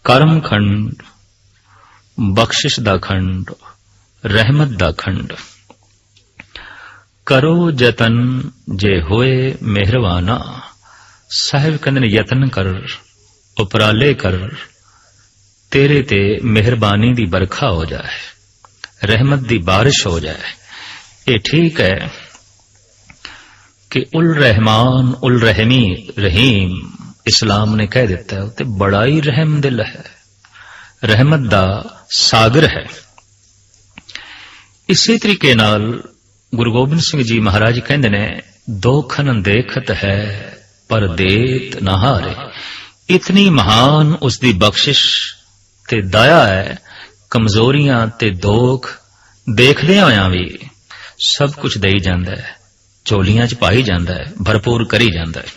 ਕਰਮ ਖੰਡ, ਬਖਸ਼ਿਸ਼ ਦਾ ਖੰਡ, ਰਹਿਮਤ ਦਾ ਖੰਡ। ਕਰੋ ਯਤਨ ਜੇ ਹੋਏ ਮਿਹਰਬਾਨਾ। ਸਾਹਿਬ ਕਹਿੰਦੇ ਨੇ ਯਤਨ ਕਰ, ਉਪਰਾਲੇ ਕਰ, ਤੇਰੇ ਤੇ ਮਿਹਰਬਾਨੀ ਦੀ ਬਰਖਾ ਹੋ ਜਾਏ, ਰਹਿਮਤ ਦੀ ਬਾਰਿਸ਼ ਹੋ ਜਾਏ। ਇਹ ਠੀਕ ਹੈ ਕਿ ਉਲ ਰਹਿਮਾਨ ਉਲ ਰਹਿਮੀ ਰਹੀਮ ਇਸਲਾਮ ਨੇ ਕਹਿ ਦਿੱਤਾ ਹੈ, ਤੇ ਬੜਾ ਹੀ ਰਹਿਮ ਦਿਲ ਹੈ, ਰਹਿਮਤ ਦਾ ਸਾਗਰ ਹੈ। ਇਸੇ ਤਰੀਕੇ ਨਾਲ ਗੁਰੂ ਗੋਬਿੰਦ ਸਿੰਘ ਜੀ ਮਹਾਰਾਜ ਕਹਿੰਦੇ ਨੇ ਦੋਖਨ ਦੇਖਤ ਹੈ ਪਰ ਦੇਤ ਨਾ ਹਾਰੇ। ਇਤਨੀ ਮਹਾਨ ਉਸ ਦੀ ਬਖਸ਼ਿਸ਼ ਤੇ ਦਇਆ ਹੈ, ਕਮਜ਼ੋਰੀਆਂ ਤੇ ਦੋਖ ਦੇਖਦਿਆਂ ਹੋਇਆਂ ਵੀ ਸਭ ਕੁਝ ਦੇਈ ਜਾਂਦਾ ਹੈ, ਝੋਲੀਆਂ 'ਚ ਪਾਈ ਜਾਂਦਾ ਹੈ, ਭਰਪੂਰ ਕਰੀ ਜਾਂਦਾ ਹੈ।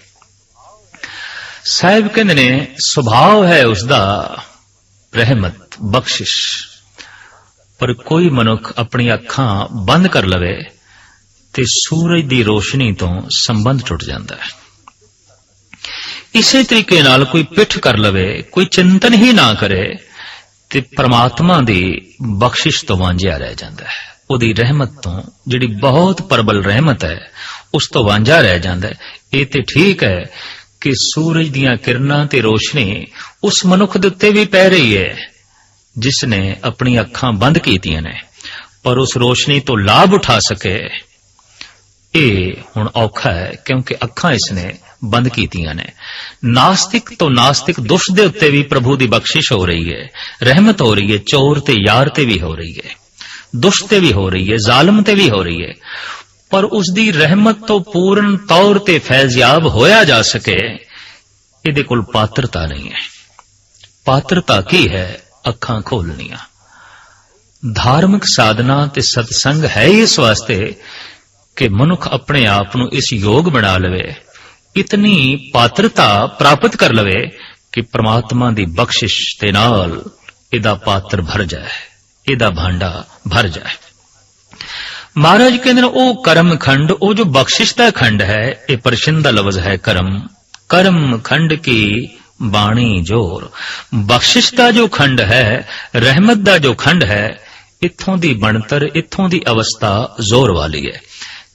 ਸਾਹਿਬ ਕਹਿੰਦੇ ਨੇ ਸੁਭਾਅ ਹੈ ਉਸ ਦਾ ਰਹਿਮਤ ਬਖਸ਼ਿਸ਼, ਪਰ ਕੋਈ ਮਨੁੱਖ ਆਪਣੀ ਅੱਖਾਂ ਬੰਦ ਕਰ ਲਵੇ ਤੇ ਸੂਰਜ ਦੀ ਰੋਸ਼ਨੀ ਤੋਂ ਸੰਬੰਧ ਟੁੱਟ ਜਾਂਦਾ ਹੈ। ਇਸੇ ਤਰੀਕੇ ਨਾਲ ਕੋਈ ਪਿੱਠ ਕਰ ਲਵੇ, ਕੋਈ ਚਿੰਤਨ ਹੀ ਨਾ ਕਰੇ ਤੇ ਪ੍ਰਮਾਤਮਾ ਦੀ ਬਖਸ਼ਿਸ਼ ਤੋਂ ਵਾਂਝਿਆ ਰਹਿ ਜਾਂਦਾ ਹੈ, ਉਹਦੀ ਰਹਿਮਤ ਤੋਂ, ਜਿਹੜੀ ਬਹੁਤ ਪ੍ਰਬਲ ਰਹਿਮਤ ਹੈ, ਉਸ ਤੋਂ ਵਾਂਝਾ ਰਹਿ ਜਾਂਦਾ ਹੈ। ਇਹ ਤੇ ਠੀਕ ਹੈ ਕਿ ਸੂਰਜ ਦੀਆਂ ਕਿਰਨਾਂ ਤੇ ਰੋਸ਼ਨੀ ਉਸ ਮਨੁੱਖ ਦੇ ਉੱਤੇ ਵੀ ਪੈ ਰਹੀ ਹੈ ਜਿਸ ਨੇ ਆਪਣੀ ਅੱਖਾਂ ਬੰਦ ਕੀਤੀਆਂ ਨੇ, ਪਰ ਉਸ ਰੋਸ਼ਨੀ ਤੋਂ ਲਾਭ ਉਠਾ ਸਕੇ ਇਹ ਹੁਣ ਔਖਾ ਹੈ, ਕਿਉਂਕਿ ਅੱਖਾਂ ਇਸ ਨੇ ਬੰਦ ਕੀਤੀਆਂ ਨੇ। ਨਾਸਤਿਕ ਤੋਂ ਨਾਸਤਿਕ ਦੁਸ਼ਟ ਦੇ ਉੱਤੇ ਵੀ ਪ੍ਰਭੂ ਦੀ ਬਖਸ਼ਿਸ਼ ਹੋ ਰਹੀ ਹੈ, ਰਹਿਮਤ ਹੋ ਰਹੀ ਹੈ, ਚੋਰ ਤੇ ਯਾਰ ਤੇ ਵੀ ਹੋ ਰਹੀ ਹੈ, ਦੁਸ਼ਟ ਤੇ ਵੀ ਹੋ ਰਹੀ ਹੈ, ਜ਼ਾਲਮ ਤੇ ਵੀ ਹੋ ਰਹੀ ਹੈ, ਪਰ ਉਸ ਦੀ ਰਹਿਮਤ ਤੋਂ ਪੂਰਨ ਤੌਰ ਤੇ ਫੈਜ਼ਯਾਬ ਹੋਇਆ ਜਾ ਸਕੇ ਇਹਦੇ ਕੋਲ ਪਾਤਰਤਾ ਨਹੀਂ ਹੈ। ਪਾਤਰਤਾ ਕੀ ਹੈ? ਅੱਖਾਂ ਖੋਲਣੀਆਂ। ਧਾਰਮਿਕ ਸਾਧਨਾ ਤੇ ਸਤਸੰਗ ਹੈ ਇਸ ਵਾਸਤੇ ਕਿ ਮਨੁੱਖ ਆਪਣੇ ਆਪ ਨੂੰ ਇਸ ਯੋਗ ਬਣਾ ਲਵੇ, ਇਤਨੀ ਪਾਤਰਤਾ ਪ੍ਰਾਪਤ ਕਰ ਲਵੇ ਕਿ ਪ੍ਰਮਾਤਮਾ ਦੀ ਬਖਸ਼ਿਸ਼ ਦੇ ਨਾਲ ਇਹਦਾ ਪਾਤਰ ਭਰ ਜਾਏ, ਇਹਦਾ ਭਾਂਡਾ ਭਰ ਜਾਏ। ਮਹਾਰਾਜ ਕਹਿੰਦੇ ਨੇ ਉਹ ਕਰਮ ਖੰਡ, ਉਹ ਜੋ ਬਖਸ਼ਿਸ਼ ਦਾ ਖੰਡ ਹੈ, ਇਹ ਪਰਸ਼ਿੰਦਾ ਲਫ਼ਜ਼ ਹੈ ਕਰਮ। ਕਰਮ ਖੰਡ ਕੀ ਬਾਣੀ ਜੋਰ। ਬਖਸ਼ਿਸ਼ ਦਾ ਜੋ ਖੰਡ ਹੈ, ਰਹਿਮਤ ਦਾ ਜੋ ਖੰਡ ਹੈ, ਇੱਥੋਂ ਦੀ ਬਣਤਰ, ਇੱਥੋਂ ਦੀ ਅਵਸਥਾ ਜ਼ੋਰ ਵਾਲੀ ਹੈ।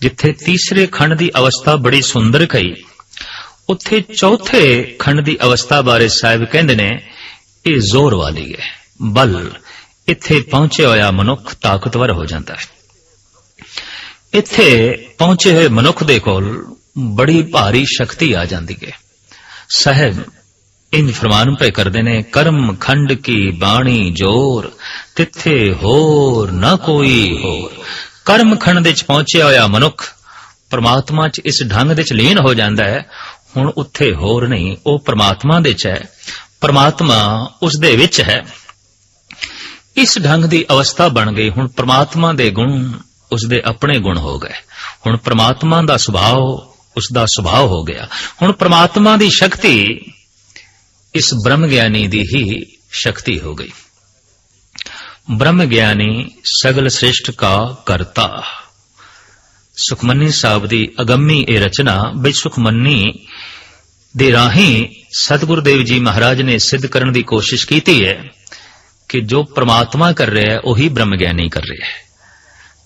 ਜਿੱਥੇ ਤੀਸਰੇ ਖੰਡ ਦੀ ਅਵਸਥਾ ਬੜੀ ਸੁੰਦਰ ਕਹੀ, ਉੱਥੇ ਚੌਥੇ ਖੰਡ ਦੀ ਅਵਸਥਾ ਬਾਰੇ ਸਾਹਿਬ ਕਹਿੰਦੇ ਨੇ ਇਹ ਜ਼ੋਰ ਵਾਲੀ ਹੈ, ਬਲ। ਇੱਥੇ ਪਹੁੰਚਿਆ ਹੋਇਆ ਮਨੁੱਖ ਤਾਕਤਵਰ ਹੋ ਜਾਂਦਾ ਹੈ। ਇੱਥੇ ਪਹੁੰਚੇ ਹੋਏ ਮਨੁੱਖ ਦੇ ਕੋਲ ਬੜੀ ਭਾਰੀ ਸ਼ਕਤੀ ਆ ਜਾਂਦੀ ਹੈ। ਸਾਹਿਬ ਇੰਜ ਫਰਮਾਨ ਪਏ ਕਰਦੇ ਨੇ ਕਰਮ ਖੰਡ ਕੀ ਬਾਣੀ ਜੋਰ, ਤਿੱਥੇ ਹੋਰ ਨਾ ਕੋਈ ਹੋਰ। ਕਰਮ ਖੰਡ ਦੇ ਚ ਪਹੁੰਚਿਆ ਹੋਇਆ ਮਨੁੱਖ ਪਰਮਾਤਮਾ ਚ ਇਸ ਢੰਗ ਦੇ ਚ ਲੀਨ ਹੋ ਜਾਂਦਾ ਹੈ। ਹੁਣ ਉੱਥੇ ਹੋਰ ਨਹੀਂ, ਉਹ ਪਰਮਾਤਮਾ ਦੇ ਚ ਹੈ, ਪਰਮਾਤਮਾ ਉਸ ਦੇ ਵਿੱਚ ਹੈ। ਇਸ ਢੰਗ ਦੀ ਅਵਸਥਾ ਬਣ ਗਈ। ਹੁਣ ਪਰਮਾਤਮਾ ਦੇ ਗੁਣ ਉਸ ਦੇ ਆਪਣੇ ਗੁਣ ਹੋ ਗਏ। ਹੁਣ ਪਰਮਾਤਮਾ ਦਾ ਸੁਭਾਅ ਉਸ ਦਾ ਸੁਭਾਅ ਹੋ ਗਿਆ। ਹੁਣ ਪਰਮਾਤਮਾ ਦੀ ਸ਼ਕਤੀ ਇਸ ਬ੍ਰਹਮ ਗਿਆਨੀ ਦੀ ਹੀ ਸ਼ਕਤੀ ਹੋ ਗਈ। ਬ੍ਰਹਮ ਗਿਆਨੀ ਸਗਲ ਸ੍ਰਿਸ਼ਟ ਕਾ ਕਰਤਾ। ਸੁਖਮਨੀ ਸਾਹਿਬ ਦੀ ਅਗੰਮੀ ਇਹ ਰਚਨਾ ਬਈ ਸੁਖਮਨੀ ਦੇ ਰਾਹੀਂ ਸਤਿਗੁਰਦੇਵ ਜੀ ਮਹਾਰਾਜ ਨੇ ਸਿੱਧ ਕਰਨ ਦੀ ਕੋਸ਼ਿਸ਼ ਕੀਤੀ ਹੈ ਕਿ ਜੋ ਪ੍ਰਮਾਤਮਾ ਕਰ ਰਿਹਾ ਹੈ ਉਹੀ ਬ੍ਰਹਮ ਗਿਆਨੀ ਕਰ ਰਿਹਾ ਹੈ।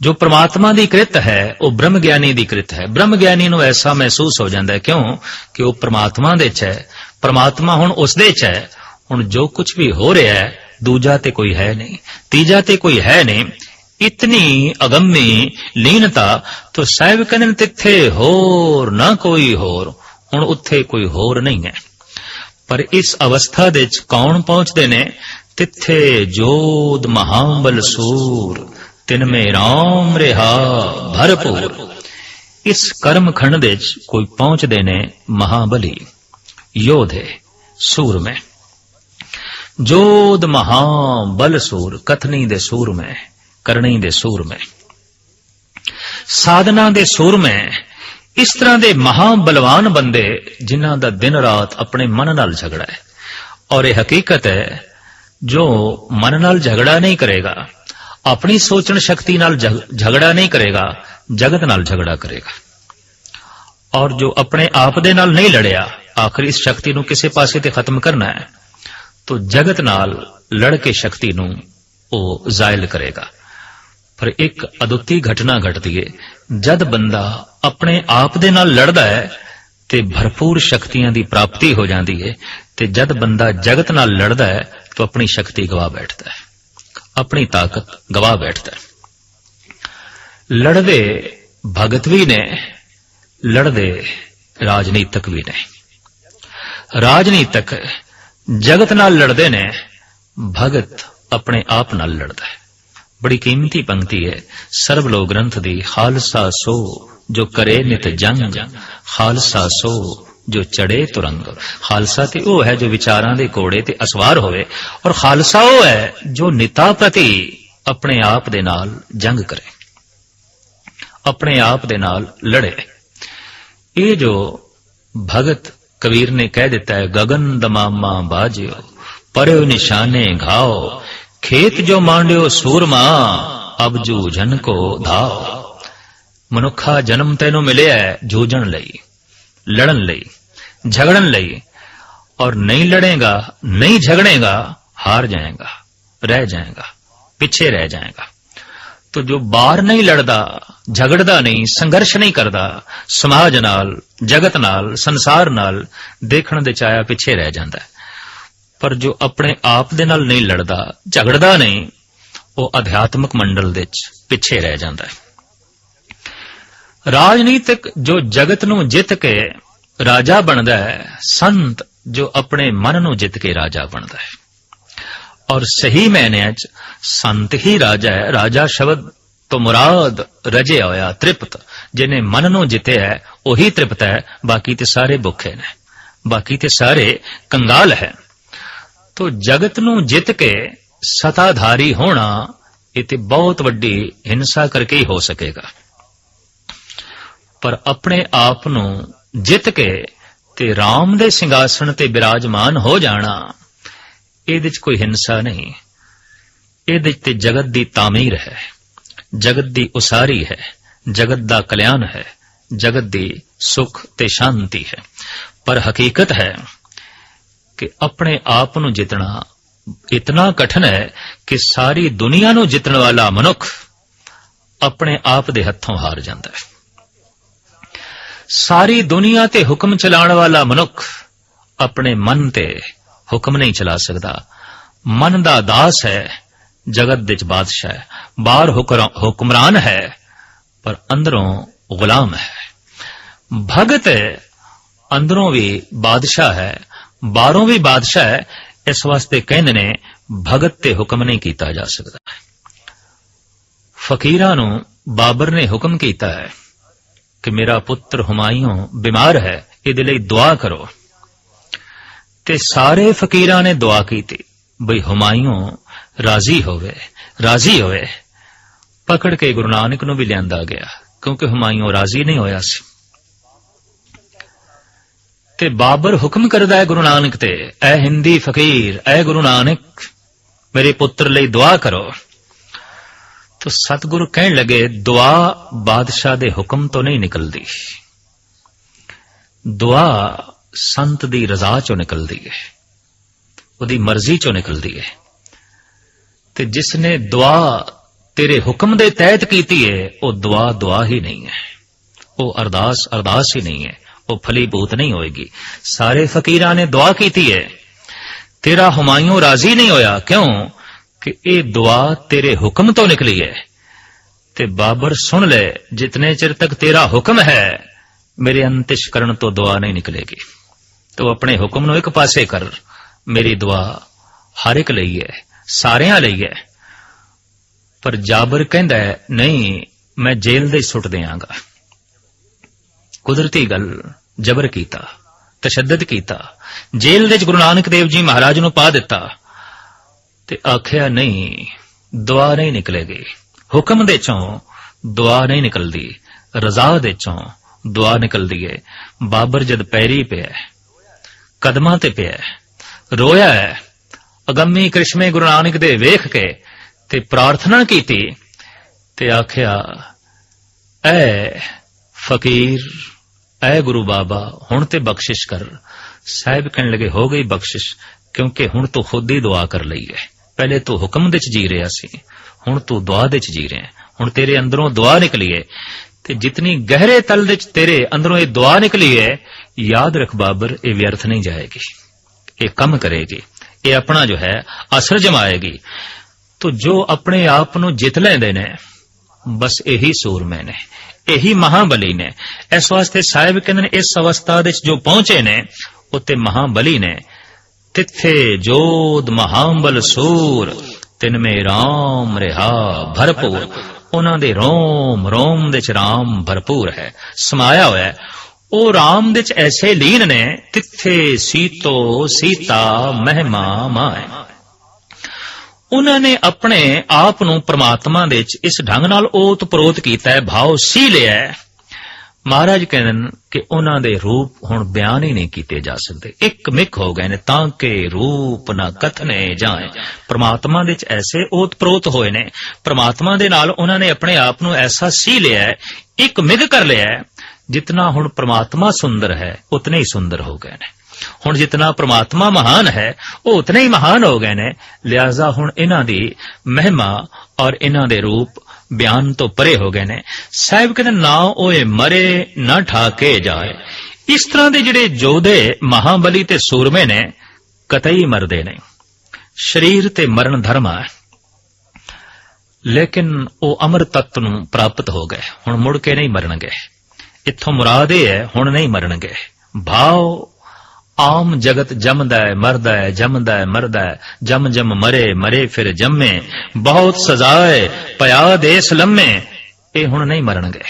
ਜੋ ਪ੍ਰਮਾਤਮਾ ਦੀ ਕ੍ਰਿਤ ਹੈ ਉਹ ਬ੍ਰਹਮ ਗਿਆਨੀ ਦੀ ਕ੍ਰਿਤ ਹੈ। ਬ੍ਰਹਮ ਗਿਆਨੀ ਨੂੰ ਐਸਾ ਮਹਿਸੂਸ ਹੋ ਜਾਂਦਾ ਹੈ, ਕਿਉਂ ਕਿ ਉਹ ਪ੍ਰਮਾਤਮਾ ਦੇ ਚ ਹੈ, ਪ੍ਰਮਾਤਮਾ ਹੁਣ ਉਸ ਦੇ ਚ ਹੈ। ਹੁਣ ਜੋ ਕੁਝ ਵੀ ਹੋ ਰਿਹਾ ਹੈ ਦੂਜਾ ਤੇ ਕੋਈ ਹੈ ਨਹੀਂ, ਤੀਜਾ ਤੇ ਕੋਈ ਹੈ ਨਹੀਂ। ਇਤਨੀ ਅਗੰਮੀ ਲੀਨਤਾ ਤੋਂ ਸਾਹਿਬ ਕਹਿੰਦੇ ਨੇ ਤਿੱਥੇ ਹੋਰ ਨਾ ਕੋਈ ਹੋਰ। ਹੁਣ ਉੱਥੇ ਕੋਈ ਹੋਰ ਨਹੀਂ ਹੈ। ਪਰ ਇਸ ਅਵਸਥਾ ਦੇ ਚ ਕੌਣ ਪਹੁੰਚਦੇ ਨੇ? ਤਿੱਥੇ ਜੋਦ ਮਹਾਬਲ ਸੂਰ, ਤਿਨ ਮੇ ਰਾਮ ਰਿਹਾ ਭਰਪੂਰ। ਇਸ ਕਰਮ ਖੰਡ ਦੇ ਚ ਕੋਈ ਪਹੁੰਚਦੇ ਨੇ ਮਹਾਬਲੀ ਯੋਧੇ ਸੂਰਮੇ। ਜੋਧ ਮਹਾਬਲ ਸੂਰ, ਕਥਨੀ ਦੇ ਸੂਰਮੇ, ਕਰਨੀ ਦੇ ਸੂਰਮੇ, ਸਾਧਨਾ ਦੇ ਸੂਰਮੇ। ਇਸ ਤਰ੍ਹਾਂ ਦੇ ਮਹਾਬਲਵਾਨ ਬੰਦੇ ਜਿਨ੍ਹਾਂ ਦਾ ਦਿਨ ਰਾਤ ਆਪਣੇ ਮਨ ਨਾਲ ਝਗੜਾ ਹੈ। ਔਰ ਇਹ ਹਕੀਕਤ ਹੈ ਜੋ ਮਨ ਨਾਲ ਝਗੜਾ ਨਹੀਂ ਕਰੇਗਾ, ਆਪਣੀ ਸੋਚਣ ਸ਼ਕਤੀ ਨਾਲ ਝਗੜਾ ਨਹੀਂ ਕਰੇਗਾ, ਜਗਤ ਨਾਲ ਝਗੜਾ ਕਰੇਗਾ। ਔਰ ਜੋ ਆਪਣੇ ਆਪ ਦੇ ਨਾਲ ਨਹੀਂ ਲੜਿਆ, ਆਖਰ ਇਸ ਸ਼ਕਤੀ ਨੂੰ ਕਿਸੇ ਪਾਸੇ ਤੇ ਖਤਮ ਕਰਨਾ ਹੈ, तो जगत नाल लड़ के शक्ति नूं ਉਹ ਜ਼ਾਇਲ ਕਰੇਗਾ। पर एक अदुੱਤੀ घटना घटती है, जद बंदा अपने आप दे नाल लड़दा है ते भरपूर शक्तियां दी प्राप्ति हो जाती है, ते जद बंदा जगत नाल लड़दा है तो अपनी शक्ति गवा बैठता है, अपनी ताकत गवा बैठता है। लड़दे भगत भी ने, लड़दे राजनीतिक भी ने। राजनीतिक जगत नाल लड़दे ने, भगत अपने आप नाल लड़दा है। बड़ी कीमती पंक्ति है सर्वलोक ग्रंथ दी, खालसा सो जो करे नित जंग, खालसा सो जो चढ़े तुरंग। खालसा ते वो है जो विचारां दे घोड़े ते असवार होवे, और खालसा वो है जो निता प्रति अपने आप दे नाल जंग करे, अपने आप दे नाल लड़े। ये जो भगत कबीर ने कह दिता है, गगन दमामा बाजियो पर्यो निशाने घाओ, खेत जो मांडियो सूरमा अब जूझन को धाओ। मनुखा जन्म तैनू मिलिया है जूझण लई, लड़न लई, झगड़न लई, और नहीं लड़ेगा, नहीं झगड़ेगा, हार जाएगा, रह जाएगा, पिछे रह जाएगा। तो जो बाहर नहीं लड़दा, झगड़दा नहीं, संघर्ष नहीं करदा, समाज नाल, जगत नाल, संसार नाल, देखण दे चाया पिछे रह जांदा है। पर जो अपने आप दे नाल नहीं लड़दा, झगड़दा नहीं, वो अध्यात्मक मंडल दे पिछे रह जांदा है। राजनीतिक जो जगत नूं जित के राजा बनदा है, संत जो अपने मन नूं जित के राजा बनदा है। और सही मायने च संत ही राजा है। राजा शब्द तो मुराद रजे होया तृप्त, जिन्हें मन नूं जितया है वही तृप्त है, बाकी ते सारे भुखे ने, बाकी ते सारे कंगाल है। तो जगत नूं जित के सताधारी होना इते बहुत वड्डी हिंसा करके ही हो सकेगा। पर अपने आप नूं जित के ते राम दे सिंघासन ते विराजमान हो जाना, इहदे च कोई हिंसा नहीं, इहदे ते जगत दी तामीर है, जगत दी उसारी है, जगत दा कल्याण है, जगत दी सुख ते शांति है। पर हकीकत है कि अपने आप नूं जितना इतना कठिन है कि सारी दुनिया नूं जितण वाला मनुख अपने आप दे हत्थों हार जाता है। सारी दुनिया ते हुक्म चलाण वाला मनुख अपने मन ते हुक्म नहीं चला सकता। मन दा दास है, जगत दे च बादशाह है। बाहर हुक्मरान है पर अंदरों गुलाम है। भगत अंदरों भी बादशाह है, बाहरों भी बादशाह है। इस वास्ते कहंदे ने भगत ते हुक्म नहीं कीता जा सकता। फकीरां नूं बाबर ने हुक्म कीता है कि मेरा पुत्र हुमायूं बीमार है, इहदे लई दुआ करो। ते सारे फकीरां ने दुआ कीती बई हुमायूं राजी होवे। पकड़ के गुरु नानक नूं भी लियांदा गया, क्योंकि हुमायूं राजी नहीं होया सी। ते बाबर हुक्म करदा है गुरु नानक ते, ऐ हिंदी फकीर, ऐ गुरु नानक मेरे पुत्र लई दुआ करो। तो सतगुरु कहण लगे, दुआ बादशाह दे हुक्म तो नहीं निकलदी, दुआ संत दी रजा चो निकलदी है, उहदी मर्जी चो निकलदी है। ते जिसने दुआ तेरे हुक्म दे तहत कीती है, वो दुआ ही नहीं है, वो अरदास ही नहीं है, वो फलीभूत नहीं होएगी। सारे फकीरां ने दुआ कीती है, तेरा हुमायूं राजी नहीं होया, क्यों कि ये दुआ तेरे हुक्म तो निकली है। ते बाबर सुन ले, जितने चिर तक तेरा हुक्म है मेरे अंतःकरण तो दुआ नहीं निकलेगी। तो अपने हुक्म नूं एक पासे कर, मेरी दुआ हर एक लई है, सारियां लई है। पर जाबर कहंदा है, नहीं मैं जेल दे सुट देंगा। कुदरती गल, जबर कीता, तशद्दद कीता, जेल दे गुरु नानक देव जी महाराज नूं पा दिता। ते आखिया नहीं, दुआ नहीं निकलेगी, हुक्म दे चों दुआ नहीं निकलदी, रजा दे चों दुआ निकलदी है। बाबर जद पैरी पे है, कदमां ते पे है, रोया है, अगम्मी करिश्मे गुरु नानक दे वेख के ते प्रार्थना कीती। ते आखिया, ऐ फकीर, ऐ गुरु बाबा हुण ते बख्शिश कर। साहिब कहने लगे, हो गई बख्शिश, क्योंकि हुण तू खुद ही दुआ कर लई है। पहले तू हुक्म दे च जी रहा सी, हुण तू दुआ दे च जी रहा है। हुण तेरे अंदरों दुआ निकली है, ते जितनी गहरे तल दे च तेरे अंदरों ये दुआ निकली है, याद रख बाबर, ये व्यर्थ नहीं जाएगी, ये कम करेगी, ये अपना जो है असर जमाएगी। तो जो अपने आप नूं जित लैंदे ने, बस यही सूरमे ने, यही महाबली ने। इस वास्ते साहिब कहंदे ने इस अवस्था दे जो पहुंचे ने उत्ते महाबली ने। तिथे जोध महाबल सूर, तिनमें राम रिहा भरपूर। उन्हां दे रोम रोम दे च राम भरपूर है, समाया होया है। ओ राम दे च ऐसे लीन ने, तिथे सीतो सीता महिमा माए। उन्होंने अपने आप नूं परमात्मा दे च इस ढंग नाल ओत प्रोत कीता है, भाव सी लिया है। महाराज कहते कि उन्हां दे रूप हुण बयान ही नहीं कीते जा सकते, एक मिक हो गए ने, तांके रूप ना कथने जाए। परमात्मा दे च ऐसे ओत प्रोत होए ने, परमात्मा दे नाल उन्होंने अपने आप नूं ऐसा सी लिया है, एक मिग कर लिया है। जितना हुण परमात्मा सुंदर है उतने ही सुंदर हो गए ने, हुण जितना परमात्मा महान है वो उतने ही महान हो गए ने। लिहाजा हुण इन्हां दी महिमा और इन्हां दे रूप बयान तो परे हो गए ने। साहिब कहते ना ओए मरे ना ठाके जाए। इस तरह दे जिहड़े जोधे महाबली ते सूरमे ने कतई मरदे नहीं। शरीर ते मरण धर्म है, लेकिन वो अमर तत्व नूं प्राप्त हो गए, हुण मुड़ के नहीं मरनगे। इत्थों मुराद ये है हुण नहीं मरनगे। भाव आम जगत जमदा है मरदा है, जमदा है मरदा है, जम जम मरे मरे फिर जमे, बहुत सजाए पया देस लम्मे। ये हुण नहीं मरनगे,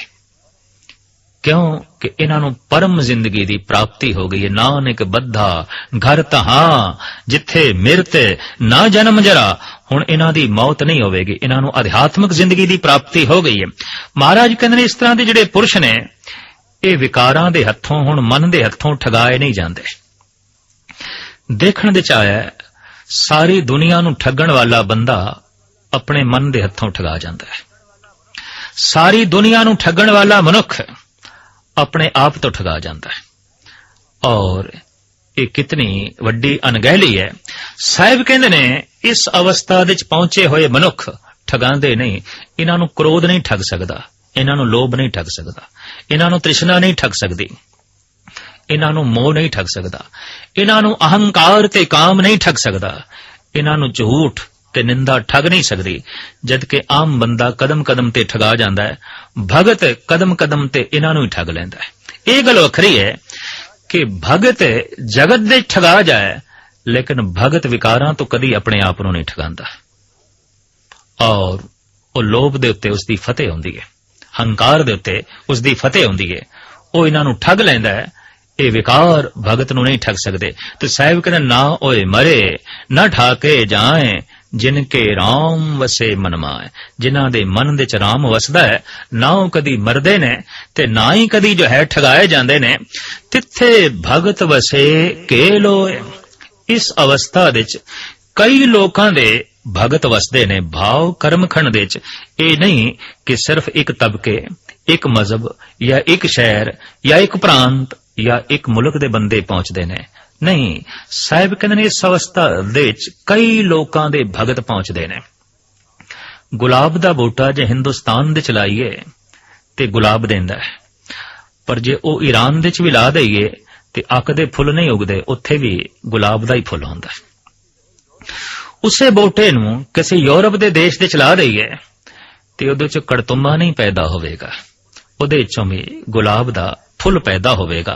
क्यों कि इन्हां नूं परम जिंदगी दी प्राप्ति हो गई है। नानक बद्धा घर तहां, जिथे मिरते ना जन्म जरा। हुण इन्हां दी मौत नहीं होवेगी, इन्हां नूं अध्यात्मिक जिंदगी दी प्राप्ति हो गई है। महाराज कहंदे ने इस तरह दे जिहड़े पुरुष ने, ये विकारां दे हत्थों हुण मन दे हत्थों ठगाए नहीं जांदे। देखण दे च आया सारी दुनिया नूं ठगण वाला बंदा अपने मन दे हत्थों ठगा जांदा है। सारी दुनिया नूं ठगण वाला मनुख अपने आप तो ठगा जाता है। और ये कितनी वड्डी अनगहली है। साहिब कहंदे ने इस अवस्था दे पहुंचे हुए मनुख ठगांदे नहीं। इन्हां नूं क्रोध नहीं ठग सकदा, इन्हां नूं लोभ नहीं ठग सकदा, इन्हां नूं तृष्णा नहीं ठग सकदी, इन्हां नूं मोह नहीं ठग सकदा, इन्हां नूं अहंकार ते काम नहीं ठग सकदा, इन्हां नूं झूठ ते निंदा ठग नहीं सकदी। जदकि आम बंदा कदम कदम ते ठगा जांदा है, भगत कदम कदम ते इन्हां नूं ही ठग लैंदा है। ये गल वखरी है कि भगत जगत दे ठगा जाए, लेकिन भगत विकारां तो कदी अपने आप नूं नहीं ठगांदा। और वो लोभ दे उत्ते उसदी फतेह हुंदी है, हंकार दे उत्ते उसदी फतेह हुंदी है। वो इन्हां नूं ठग लैंदा है, ये विकार भगत नूं नहीं ठग सकदे। तो साहिब कहंदे ना ओए मरे ना ठाके जाए, जिनके राम वसे मन माए। जिन्हां दे मन दे च राम वसदा है, ना वो कदी मरदे ने ते ना ही कदी जो है ठगाए जांदे ने। तिथे भगत वसे के लोए। इस अवस्था दे च कई लोकां दे भगत वसदे ने। भाव कर्म खंड दे च ये नहीं कि सिर्फ एक तबके, एक मजहब या एक शहर या एक प्रांत या एक मुल्क दे बंदे पहुंचते ने। नहीं, साहिब कहंदे ने इस अवस्था दे विच कई लोकां दे भगत पहुंचते ने। गुलाब दा बूटा जे हिंदुस्तान दे च लाइए ते गुलाब देंदा है, पर जे ओ ईरान दे च भी ला दईए ते अक दे फुल नहीं उगदे, उत्थे भी गुलाब दा ही फुल हुंदा है। उसे बूटे नूं किसी यूरोप दे देश दे च ला दईए ते उहदे च कड़तुंबा नहीं पैदा होवेगा, उहदे चों भी गुलाब दा फुल पैदा होवेगा।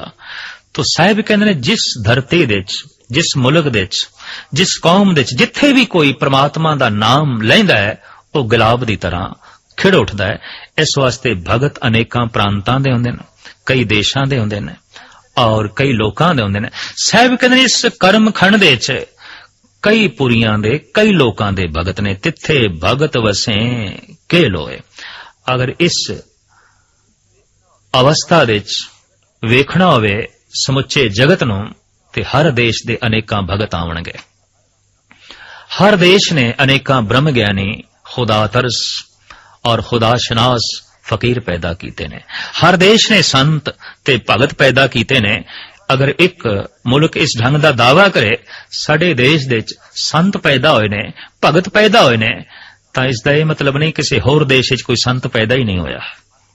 तो साहिब कहंदे ने जिस धरती दे च, जिस मुल्क दे च, जिस कौम दे च जिथे भी कोई परमात्मा दा नाम लैंदा है, वो गुलाब दी तरह खिड़ उठदा है। इस वास्ते भगत अनेकां प्रांतां दे हुंदे ने, कई देशां दे हुंदे ने और कई लोकां दे हुंदे ने। साहिब कहंदे ने इस कर्म खंड दे च कई पुरियां दे कई लोकां दे भगत ने। तिथे भगत वसे के लोए। अगर इस अवस्था दे च वेखना होवे समुचे जगत नूं ते हर देश दे अनेकां भगत आवणगे। हर देश ने अनेकां ब्रह्म ज्ञानी, खुदा तरस और खुदा शनास फकीर पैदा कीते ने। हर देश ने संत ते भगत पैदा कीते ने। अगर एक मुल्क इस ढंग का दावा करे साडे देश दे विच संत पैदा होए ने, भगत पैदा होए ने, तां इसदा यह मतलब नहीं किसी होर देश विच कोई संत पैदा ही नहीं होया,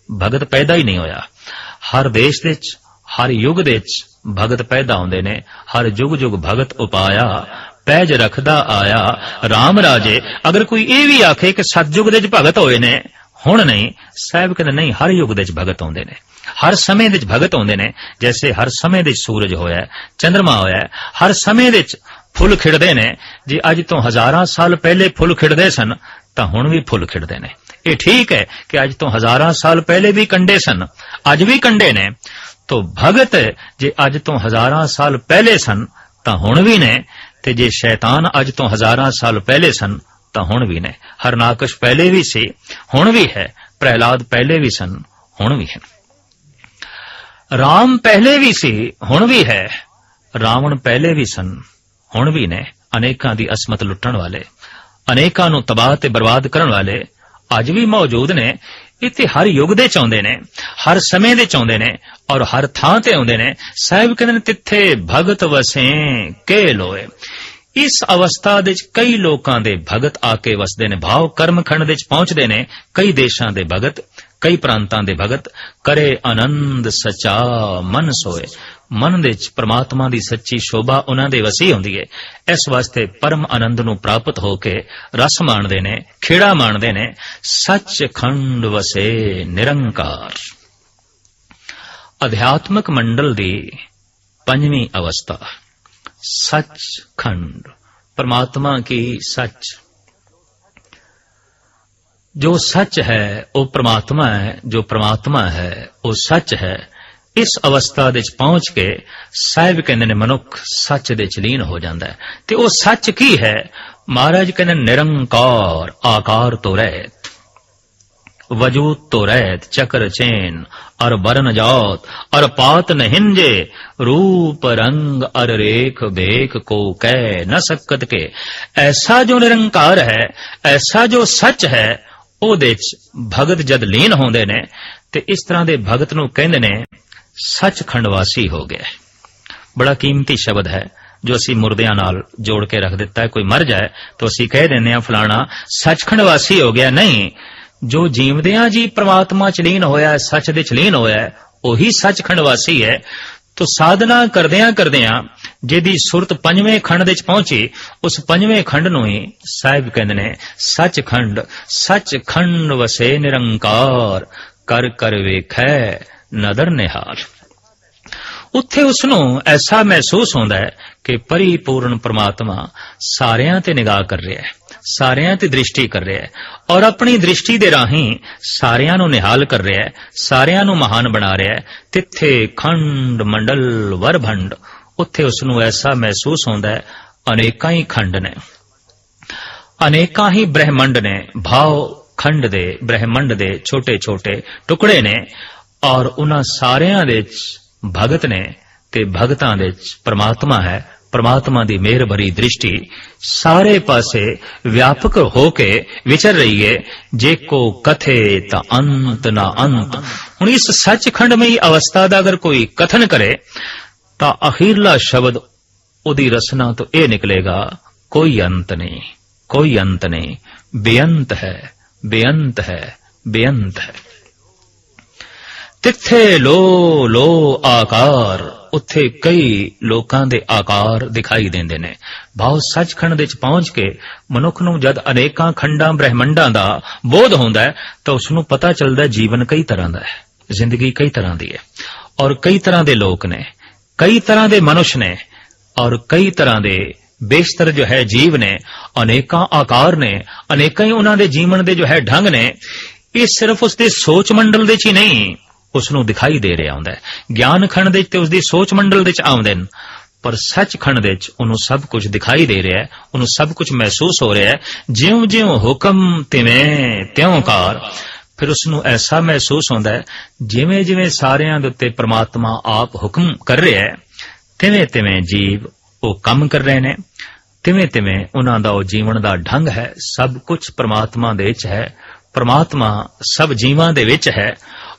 भगत पैदा ही नहीं होया। हर देश दे विच, हर युग दे विच भगत पैदा होंदे ने, हर युग युग भगत उपाया, पैज रखदा आया राम राजे। अगर कोई ये भी आखे कि सतयुग दे विच भगत होए ने, हुण नहीं, साहब कहंदे नहीं, हर युग दे विच भगत होंदे ने, हर समय दे विच भगत होंदे ने। जैसे हर समय दे सूरज होया, चंद्रमा होया, हर समय दे विच फुल खिड़दे ने। जे अज तो हजारां साल पहले फुल खिड़दे सन तां हुण भी फुल खिड़दे ने। ये ठीक है कि अज तो हजारां साल पहले भी कंडे सन, अज भी कंडे ने। तो भगत जे अज तो हजारां साल पहले सन तां हुण भी ने, ते जे शैतान अज तो हजारां साल पहले सन तां हुण भी ने। हरनाकश पहले भी सी, हुण भी है। प्रहलाद पहले भी सन, हुण भी है। राम पहले भी सी, हुण भी है। रावण पहले भी सन, हुण भी ने। अनेकां दी असमत लुट्टण वाले, अनेकां नूं तबाह ते बर्बाद करन वाले अज भी मौजूद ने। इत्थे हर युग दे चाहुंदे ने, हर समय दे चाहुंदे ने और हर थां ते आउंदे ने। साहिब कहंदे ने तिथे भगत वसे के लोए। इस अवस्था दे कई लोकां दे भगत आके वसदे ने। भाव कर्म खंड दे पहुंचदे ने कई देशां दे भगत, कई प्रांतां दे भगत। करे आनंद सचा मन सोए। मन दे परमात्मा दी सच्ची शोभा उन्हां दे वसी हुंदी है। इस वास्ते परम आनंद नूं प्राप्त होके रस माणदे ने, खेड़ा माणदे ने। सच खंड वसे निरंकार। अध्यात्मक मंडल दी पंजवीं अवस्था सच खंड, परमात्मा की सच। जो सच है वो परमात्मा है, जो परमात्मा है वो सच है। इस अवस्था दे पहुंच के साहिब कहंदे ने मनुख सच दे लीन हो जांदा है। ते वो सच की है? महाराज कहंदे निरंकार, आकार तो रहत, वजूद तो रहत, चक्र चैन और वर्ण जात और पात न हिंजे, रूप रंग और रेख भेख को कह न सकत के। ऐसा जो निरंकार है, ऐसा जो सच है, ਉਹਦੇ ਚ भगत जद लीन होंदे ने ते इस तरह दे भगत नूं कहंदे ने सचखंड वासी हो गया। बड़ा कीमती शब्द है जो असी मुर्दियां नाल जोड़ के रख दिता है। कोई मर जाए तो असी कह देने आ फलाना सचखंड वासी हो गया। नहीं, जो जीवदियां जी परमात्मा च लीन होया है, सच दे च लीन होया है, ਉਹੀ सचखंड वासी है। तो साधना करदियां करदियां जिहदी सुरत पंजवें खंड दे पहुंची, उस पंजवें खंड नूं ही साहिब कहंदे ने सचखंड। सचखंड वसे निरंकार, कर कर वेखै नदर निहाल। उत्थे उसनूं ऐसा महसूस होंदा है कि परिपूर्ण परमात्मा सारियां ते निगाह कर रहा है, सारियां ते दृष्टि कर रहा है और अपनी दृष्टि दे राही सारियां नूं निहाल कर रहा है, सारियां नूं महान बना रहा है। तिथे खंड मंडल वर भंड, उत्थे उसनूं ऐसा महसूस होंदा है अनेकां ही खंड ने, अनेकां ही ब्रह्मंड ने। भाव खंड दे ब्रह्मंड दे छोटे छोटे टुकड़े ने और उन्हां सारियां दे भगत ने ते भगतां दे परमात्मा है। परमात्मा दी मेहर भरी दृष्टि सारे पासे व्यापक होके विचर रही है। जे को कथे ता अंत ना अंत। हुण इस सचखंड में ही अवस्था दा अगर कोई कथन करे ता अखीरला शब्द उदी रसना तो यह निकलेगा कोई अंत नहीं, कोई अंत नहीं, बेअंत है, बेअंत है, बेअंत है। तिथे लो लो आकार, उत्थे कई लोकां दे आकार दिखाई देंदे ने। भाव सचखंड दे पहुंच के मनुख नूं जद अनेकां खंडां ब्रह्मंडां दा बोध होंदा है तो उसनूं पता चलदा है जीवन कई तरह दा है, जिंदगी कई तरह दी है और कई तरह दे लोक ने, कई तरह दे मनुष्य ने और कई तरह दे बेशतर जो है जीव ने, अनेकां आकार ने, अनेकां ही उन्हां दे जीवन दे जो है ढंग ने। ये सिर्फ उसदे सोच मंडल दे च ही नहीं उसनूं दिखाई दे रहा होंदा है। ज्ञान खंड दे ते उसदी सोच मंडल दे च आउंदे ने, पर सच खंड दे च उन्हूं सब कुछ दिखाई दे रहा है, उन्हूं सब कुछ महसूस हो रहा है। ज्यों ज्यों हुक्म तिवें त्यों कार। फिर उसनूं ऐसा महसूस होंदा है जिवें जिवें सारियां दे उत्ते परमात्मा आप हुक्म कर रहा है, तिवें तिवें जीव वो कम कर रहे ने, तिवें तिवें उन्हां दा जीवन दा ढंग है। सब कुछ परमात्मा दे विच है, परमात्मा सब जीवां दे विच है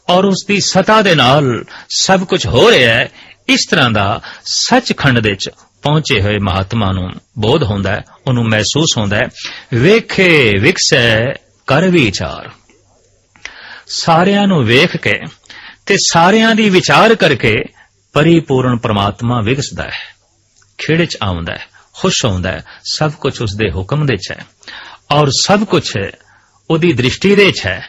और उसकी सता दे नाल सब कुछ हो रहा है। ਇਸ ਤਰ੍ਹਾਂ ਦਾ ਸੱਚਖੰਡ ਦੇ ਵਿੱਚ ਪਹੁੰਚੇ ਹੋਏ ਮਹਾਤਮਾ ਨੂੰ ਬੋਧ ਹੁੰਦਾ ਹੈ, ਉਹਨੂੰ ਮਹਿਸੂਸ ਹੁੰਦਾ ਹੈ। ਵੇਖੇ ਵਿਕਸੈ ਕਰ ਵਿਚਾਰ, ਸਾਰਿਆਂ ਨੂੰ ਵੇਖ ਕੇ ਤੇ ਸਾਰਿਆਂ ਦੀ ਵਿਚਾਰ ਕਰਕੇ ਪਰਿਪੂਰਨ ਪਰਮਾਤਮਾ ਵਿਕਸਦਾ ਹੈ, ਖੇੜੇ 'ਚ ਆਉਂਦਾ ਹੈ, ਖੁਸ਼ ਹੁੰਦਾ ਹੈ। ਸਭ ਕੁਝ ਉਸਦੇ ਹੁਕਮ ਦੇ 'ਚ ਹੈ ਔਰ ਸਭ ਕੁਝ ਉਹਦੀ ਦ੍ਰਿਸ਼ਟੀ ਦੇ 'ਚ ਹੈ।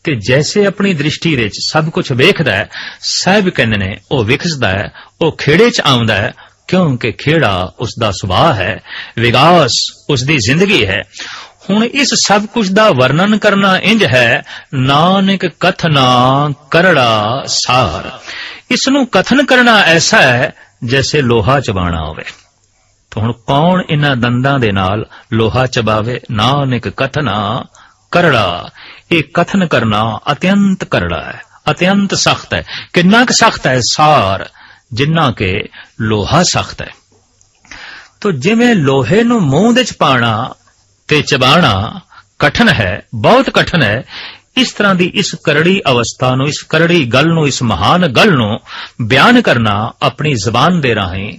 ਤੇ ਜੈਸੇ ਆਪਣੀ ਦ੍ਰਿਸ਼ਟੀ ਦੇ 'ਚ ਸਭ ਕੁਝ ਵੇਖਦਾ ਹੈ, ਸਾਹਿਬ ਕਹਿੰਦੇ ਨੇ ਉਹ ਵਿਕਸਦਾ ਹੈ, ਉਹ ਖੇੜੇ 'ਚ ਆਉਂਦਾ ਹੈ, ਕਿਉਂਕਿ ਖੇੜਾ ਉਸਦਾ ਸੁਭਾਅ ਹੈ, ਵਿਗਾਸ ਉਸਦੀ ਜ਼ਿੰਦਗੀ ਹੈ। ਹੁਣ ਇਸ ਸਭ ਕੁਝ ਦਾ ਵਰਣਨ ਕਰਨਾ ਇੰਜ ਹੈ, ਨਾਨਕ ਕਥਨਾ ਕਰੜਾ ਸਾਰ। ਇਸ ਨੂੰ ਕਥਨ ਕਰਨਾ ਐਸਾ ਹੈ ਜੈਸੇ ਲੋਹਾ ਚਬਾਣਾ ਹੋਵੇ। ਤਾਂ ਹੁਣ ਕੌਣ ਇਹਨਾਂ ਦੰਦਾਂ ਦੇ ਨਾਲ ਲੋਹਾ ਚਬਾਵੇ? ਨਾਨਕ ਕਥਨਾ ਕਰੜਾ। ਇਹ ਕਥਨ ਕਰਨਾ ਅਤਿਅੰਤ ਕਰੜਾ ਹੈ, ਅਤਿਅੰਤ ਸਖਤ ਹੈ। ਕਿੰਨਾ ਕੁ ਸਖਤ ਹੈ? ਸਾਰ, ਜਿੰਨਾ ਕਿ ਲੋਹਾ ਸਖਤ ਹੈ। ਤੋ ਜਿਵੇਂ ਲੋਹੇ ਨੂੰ ਮੂੰਹ ਦੇ 'ਚ ਪਾਣਾ ਤੇ ਚਬਾਣਾ ਕਠਨ ਹੈ, ਬਹੁਤ ਕਠਨ ਹੈ, ਇਸ ਤਰ੍ਹਾਂ ਦੀ ਇਸ ਕਰੜੀ ਅਵਸਥਾ ਨੂੰ, ਇਸ ਕਰੜੀ ਗੱਲ ਨੂੰ, ਇਸ ਮਹਾਨ ਗੱਲ ਨੂੰ ਬਿਆਨ ਕਰਨਾ ਆਪਣੀ ਜ਼ਬਾਨ ਦੇ ਰਾਹੀਂ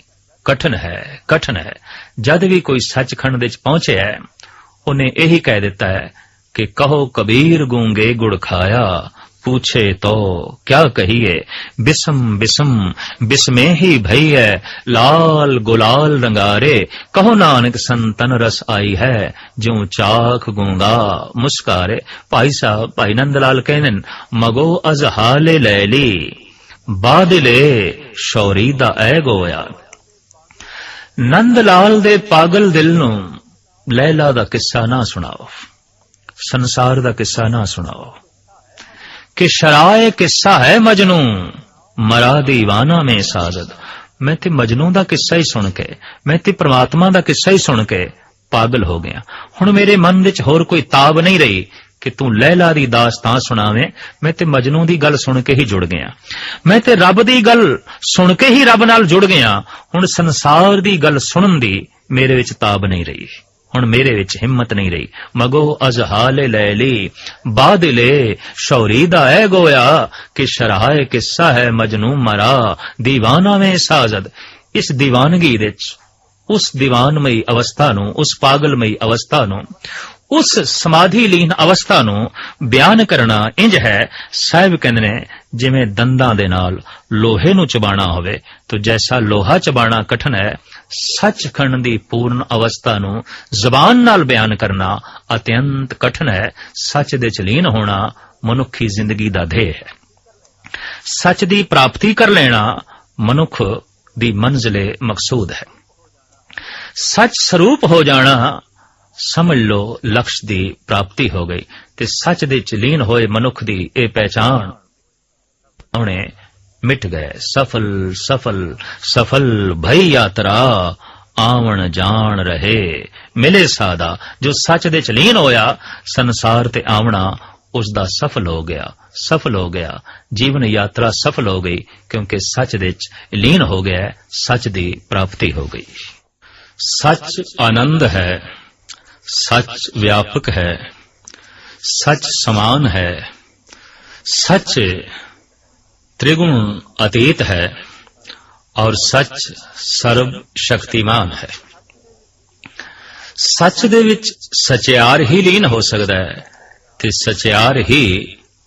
ਕਠਨ ਹੈ, ਕਠਨ ਹੈ। ਜਦ ਵੀ ਕੋਈ ਸੱਚਖੰਡ ਦੇ ਵਿੱਚ ਪਹੁੰਚਿਆ ਹੈ, ਉਹਨੇ ਇਹੀ ਕਹਿ ਦਿੱਤਾ ਹੈ ਕਿ ਕਹੋ ਕਬੀਰ ਗੂੰਗੇ ਗੁੜ ਖਾਇਆ, पूछे तो क्या कहिए, बिसम बिसम बिस्मे ही भई है, लाल गुलाल रंगारे, कहो नानक संतन रस आई है, ज्यों चाख गूंगा मुस्कारे। भाई साहब, भाई नंदलाल कहने मगो अजहाले लैली, बादले शौरी दा ऐ गोया। नंदलाल दे पागल दिल नूं लैला दा किस्सा ना सुनाओ, संसार दा किस्सा ना सुनाओ कि शराए किस्सा है मजनू, मरा दीवाना में साजद। मैं ते मजनू दा किस्सा ही सुन के, मैं ते परमात्मा दा किस्सा ही सुन के पागल हो गया। हुण मेरे मन विच होर कोई ताब नहीं रही कि तू लैला दी दास्तां सुनावे। मैं ते मजनू दी गल सुन के ही जुड़ गया, मैं ते रब दी गल सुन के ही रब नाल जुड़ गया। हुण संसार दी गल सुनन दी मेरे विच ताब नहीं रही, हुण मेरे विच हिम्मत नहीं रही। मगो अजहाले लैली, बादले शौरी दा ऐ गोया, कि शराए किस्सा है मजनू मरा दीवाना में साजद। इस दीवानगी विच उस दीवानमई अवस्था नूं, उस पागलमई अवस्था नूं, उस समाधि लीन अवस्था नूं बयान करना इंज है। साहिब कहंदे ने जिवें दंदां दे नाल लोहे नूं चबाणा होवे, तो जैसा लोहा चबाणा कठन है, सचखंड दी पूर्ण अवस्था नूं ਜ਼ਬਾਨ नाल बयान करना अत्यंत कठन है। सच दे च लीन होना मनुखी जिंदगी दा ध्येय है। सच दी प्राप्ति कर लेना मनुख दी मंजिले मकसूद है। सच स्वरूप हो जाना समझ लो लक्ष्य दी प्राप्ति हो गई। ते सच दे च लीन होए मनुख दी ए पहचान होने मिट गए। सफल सफल सफल भई यात्रा, आवन जान रहे मिले सादा। जो सच दे च लीन होया, संसार ते आवना उसदा सफल हो गया, सफल हो गया। जीवन यात्रा सफल हो गई, क्योंकि सच दे च लीन हो गया, सच दी प्राप्ति हो गई। सच आनंद है, सच व्यापक है, सच समान है, सच त्रिगुण अतीत है और सच सर्व शक्तिमान है। सच दे विच सचियार ही लीन हो सकता है, ते सचियार ही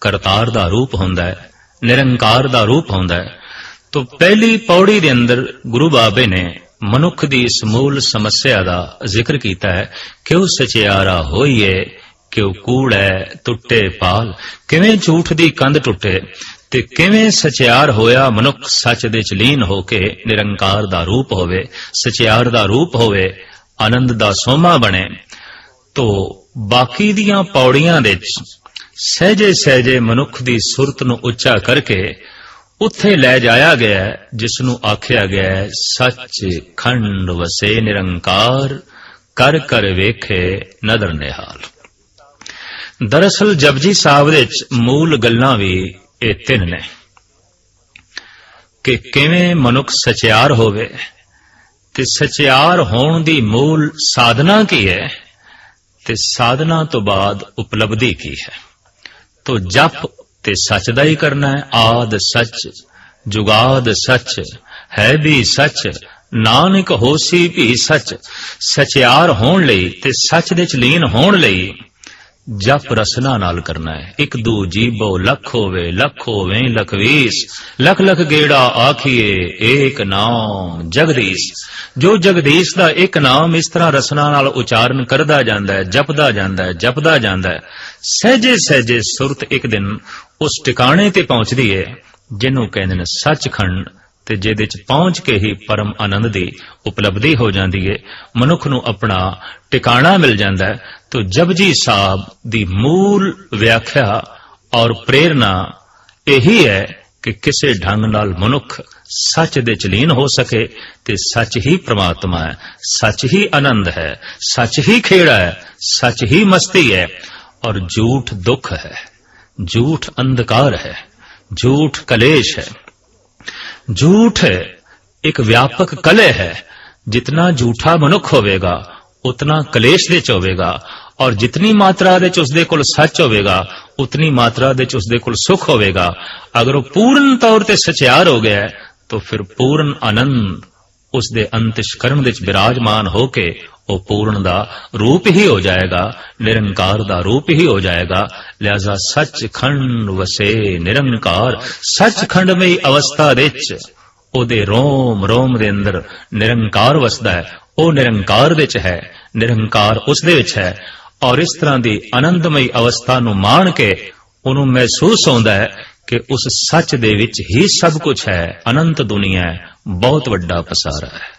करतार दा रूप हुंदा है, निरंकार दा रूप हुंदा है। तो पहली पौड़ी दे अंदर गुरु बाबे ने मनुख दी इस मूल समस्या दा जिक्र कीता है कि वो सचियारा होइए कि वो कूड़ है टुटे पाल। किवें झूठ दी कंध टुटे ते किवें सचियार होया मनुख सच दे च लीन होके निरंकार दा रूप होवे, सचियार दा रूप होवे, आनंद दा सोमा बने। तो बाकी दियां पौड़ियां दे सहजे सहजे मनुख दी सुरत नूं उच्चा करके उत्थे लै जाया गया, जिसनू आख्या गया है सच खंड वसे निरंकार, कर कर वेखे नदर निहाल। दरअसल जपजी साहब दे मूल गल्लां भी ये तीन ने कि किवें मनुख सचियार होवे, ते सचियार होण दी मूल साधना की है, ते साधना तो बाद उपलब्धि की है। तो जप ते सच दा ही करना है। आद सच जुगाद सच है भी सच नानक होसी भी सच। सचियार होण लई ते सच दे च लीन होण लई जप रसना नाल करना है। एक दू जीबो लख होवे लखवीस, लख लख गेड़ा आखिए एक नाम जगदीश। जो जगदीश दा एक नाम इस तरह रसना नाल उचारण करदा जांदा है, जपदा जांदा है, जपदा जांदा है, सहजे सहजे सुरत एक दिन उस ठिकाने ते पहुंचदी है जिन्हों कहंदे ने सचखंड, ते जिहदे च पहुंच के ही परम आनंद दी उपलब्धि हो जाती है। मनुख नूं अपना टिकाणा मिल जाता है। तो जपजी साहब दी मूल व्याख्या और प्रेरणा यही है कि किसी ढंग नाल मनुख सच दे च लीन हो सके, ते सच ही परमात्मा है, सच ही आनंद है, सच ही खेड़ा है, सच ही मस्ती है, और झूठ दुख है, झूठ अंधकार है, झूठ कलेश है। झूठ एक व्यापक कलह है। जितना झूठा मनुख होवेगा उतना कलेश दे च होवेगा, और जितनी मात्रा दे च उसदे कोल सच होवेगा उतनी मात्रा दे च उसदे कोल सुख होवेगा। अगर वो पूर्ण तौर ते सचियार हो गया तो फिर पूर्ण आनंद उसदे अंतःकरण दे च विराजमान होके वो पूर्ण दा रूप ही हो जाएगा, निरंकार दा रूप ही हो जाएगा। लिहाजा सचखंड वसे निरंकार, सचखंड में अवस्था दे च ओदे रोम रोम दे अंदर निरंकार वसदा है। वो निरंकार दे च है, निरंकार उस दे विच है, और इस तरह की आनंदमयी अवस्था नूं माण के उन्हों महसूस होंदा है कि उस सच दे विच ही सब कुछ है। अनंत दुनिया है, बहुत वड्डा पसारा है।